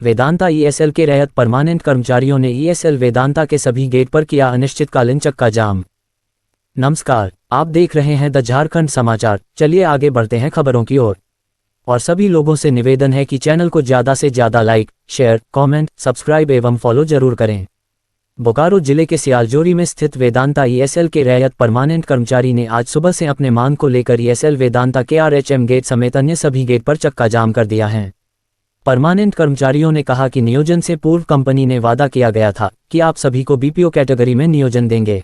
Vedanta ESL के रैयत permanent कर्मचारियों ने ईएसएल वेदांता के सभी गेट पर किया अनिश्चितकालीन चक्का जाम। नमस्कार, आप देख रहे हैं द झारखंड समाचार। चलिए आगे बढ़ते हैं खबरों की ओर। और सभी लोगों से निवेदन है कि चैनल को ज़्यादा से ज़्यादा लाइक, शेयर, कमेंट, सब्सक्राइब एवं फॉलो जरूर करें। बोकारो जिले के सियालजोरी में स्थित वेदांता ईएसएल के रैयत परमानेंट कर्मचारी ने आज सुबह से अपने मांग को लेकर ईएसएल वेदांता के आरएचएम गेट समेत अन्य सभी गेट पर चक्का जाम कर दिया है। परमानेंट कर्मचारियों ने कहा कि नियोजन से पूर्व कंपनी ने वादा किया गया था कि आप सभी को बीपीओ कैटेगरी में नियोजन देंगे।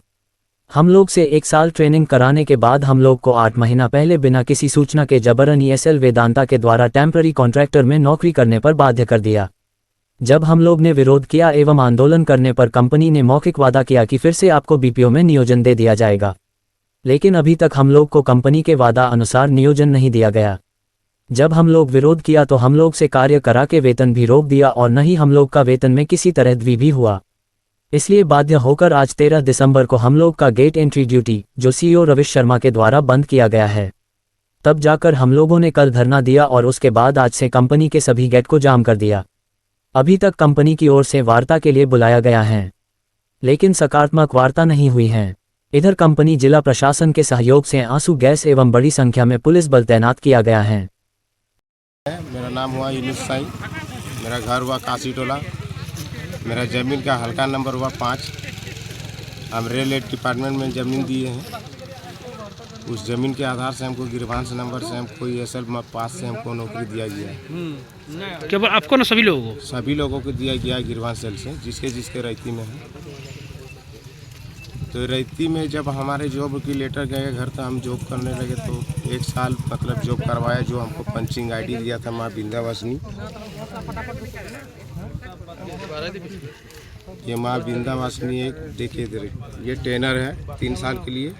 हम लोग से 1 साल ट्रेनिंग कराने के बाद हम लोग को 8 महीना पहले बिना किसी सूचना के जबरन ईएसएल वेदांता के द्वारा टेम्पररी कॉन्ट्रैक्टर में नौकरी करने पर बाध्य कर दिया। जब हम लोग ने विरोध किया एवं आंदोलन करने पर कंपनी ने मौखिक वादा किया कि फिर से आपको बीपीओ में नियोजन दे दिया जाएगा, लेकिन अभी तक हम लोग को कंपनी के वादा अनुसार नियोजन नहीं दिया गया। जब हम लोग विरोध किया तो हम लोग से कार्य करा के वेतन भी रोक दिया और न ही हम लोग का वेतन में किसी तरह द्वि भी हुआ। इसलिए बाध्य होकर आज 13 दिसंबर को हम लोग का गेट एंट्री ड्यूटी, जो सीईओ रविश शर्मा के द्वारा बंद किया गया है, तब जाकर हम लोगों ने कल धरना दिया और उसके बाद आज से कंपनी के सभी गेट को जाम कर दिया। अभी तक कंपनी की ओर से वार्ता के लिए बुलाया गया है, लेकिन सकारात्मक वार्ता नहीं हुई है। इधर कंपनी जिला प्रशासन के सहयोग से आंसू गैस एवं बड़ी संख्या में पुलिस बल तैनात किया गया है। मेरा नाम हुआ यूनुस साई, मेरा घर हुआ काशी टोला, मेरा ज़मीन का हल्का नंबर हुआ 5। हम रियल एस्टेट डिपार्टमेंट में ज़मीन दिए हैं। उस ज़मीन के आधार से हमको गिरवांश नंबर से हमको ईएसएल पास से हमको नौकरी दिया गया है। केवल आपको ना सभी लोगों को दिया गया है गिरवांश सेल से, जिसके जिसके रैती में है। तो रैती में जब हमारे जॉब की लेटर गए घर, तो हम जॉब करने लगे तो 1 साल मतलब जॉब करवाया। जो हमको पंचिंग आईडी दिया था माँ विंध्यावासिनी, ये माँ विंध्यावासिनी एक देखिए इधर, ये टेनर है 3 साल के लिए,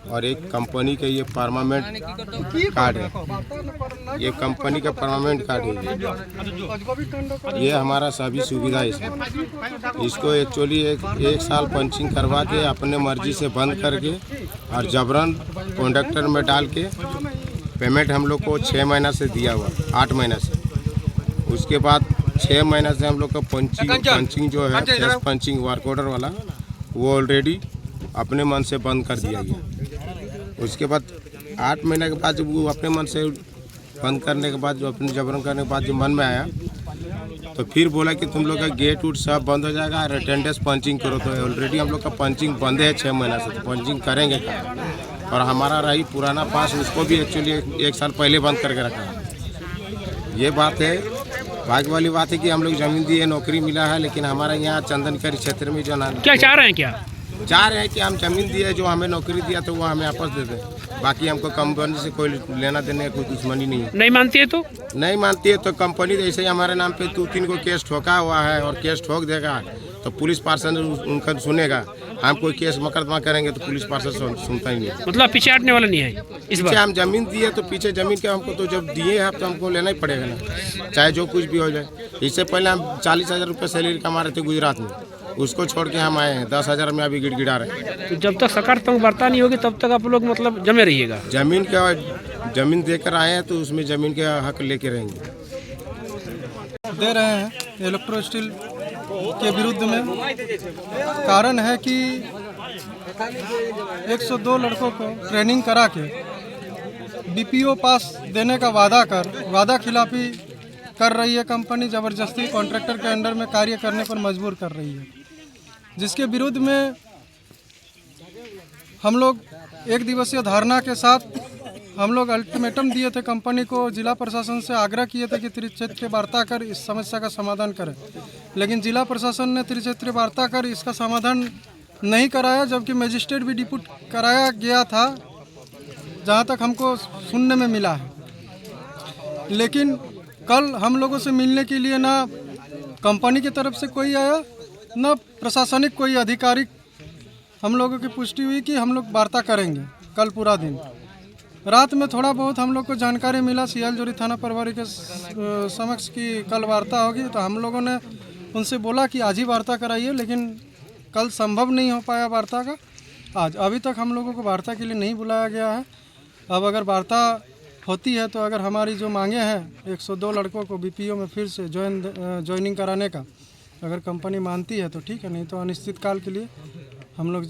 और एक कंपनी का ये परमानेंट कार्ड है। ये कंपनी का परमानेंट कार्ड है। ये हमारा सभी सुविधा इसमें। इसको एक्चुअली एक साल पंचिंग करवा के अपने मर्जी से बंद करके और जबरन कॉन्ट्रैक्टर में डाल के पेमेंट हम लोग को 6 महीना से दिया हुआ, 8 महीना से। उसके बाद 6 महीना से हम लोग का पंचिंग जो है फेस पंचिंग वर्क ऑर्डर वाला, वो ऑलरेडी अपने मन से बंद कर दिया गया। उसके बाद 8 महीने के बाद जब वो अपने मन से बंद करने के बाद, जो अपने जबरन करने के बाद जो मन में आया, तो फिर बोला कि तुम लोग का गेट उट सब बंद हो जाएगा और अटेंडेंस पंचिंग करो। तो ऑलरेडी हम लोग का पंचिंग बंद है 6 महीना से, तो पंचिंग करेंगे क्या? और हमारा रही पुराना पास, उसको भी एक्चुअली 1 साल पहले बंद करके रखा है। ये बात है। भाग्य वाली बात है कि हम लोग जमीन दिए, नौकरी मिला है, लेकिन हमारे यहाँ चंदनकर क्षेत्र में जो ना क्या चाह रहे हैं, चाह रहे हैं कि हम जमीन दिए, जो हमें नौकरी दिया तो वो हमें वापस दे दें। बाकी हमको कंपनी से कोई लेना देने कोई दुश्मनी नहीं है। नहीं मानती है तो कंपनी ऐसे ही हमारे नाम पे 2-3 को केस ठोका हुआ है, और केस ठोक देगा तो पुलिस पार्षद उनका सुनेगा। हम कोई केस मुकदमा करेंगे तो पुलिस पार्षद सुनता ही नहीं। मतलब पीछे हटने वाला नहीं है इस बार। हम जमीन दिए तो पीछे जमीन के हमको तो जब दिए हैं तो हमको लेना ही पड़ेगा ना, चाहे जो कुछ भी हो जाए। इससे पहले हम 40,000 रुपये सैलरी कमा रहे थे गुजरात में, उसको छोड़ के हम आए हैं 10,000 में अभी गिड़गिड़ा रहे हैं। तो जब तक सकारात्मक वार्ता नहीं होगी तब तक आप लोग मतलब जमे रहिएगा। जमीन देकर आए हैं तो उसमें जमीन के हक लेके रहेंगे। दे रहे हैं इलेक्ट्रो स्टील के विरुद्ध में। कारण है कि 102 लड़कों को ट्रेनिंग करा के बीपीओ पास देने का वादा खिलाफी कर रही है कंपनी। ज़बरदस्ती कॉन्ट्रैक्टर के अंडर में कार्य करने पर मजबूर कर रही है, जिसके विरुद्ध में हम लोग 1 दिवसीय धारणा के साथ हम लोग अल्टीमेटम दिए थे कंपनी को। जिला प्रशासन से आग्रह किए थे कि त्रिक्षेत्रीय वार्ता कर इस समस्या का समाधान करें, लेकिन जिला प्रशासन ने त्रिक्षेत्रीय वार्ता कर इसका समाधान नहीं कराया, जबकि मजिस्ट्रेट भी डिप्यूट कराया गया था, जहां तक हमको सुनने में मिला है। लेकिन कल हम लोगों से मिलने के लिए ना कंपनी की तरफ से कोई आया, ना प्रशासनिक कोई अधिकारी। हम लोगों की पुष्टि हुई कि हम लोग वार्ता करेंगे कल पूरा दिन। रात में थोड़ा बहुत हम लोग को जानकारी मिला सियालजोरी थाना प्रभारी के समक्ष की कल वार्ता होगी, तो हम लोगों ने उनसे बोला कि आज ही वार्ता कराइए, लेकिन कल संभव नहीं हो पाया वार्ता का आज। अभी तक हम लोगों को वार्ता के लिए नहीं बुलाया गया है। अब अगर वार्ता होती है तो अगर हमारी जो मांगे हैं 102 लड़कों को बीपीओ में फिर से ज्वाइनिंग कराने का अगर कंपनी मानती है तो ठीक है, नहीं तो अनिश्चित काल के लिए हम लोग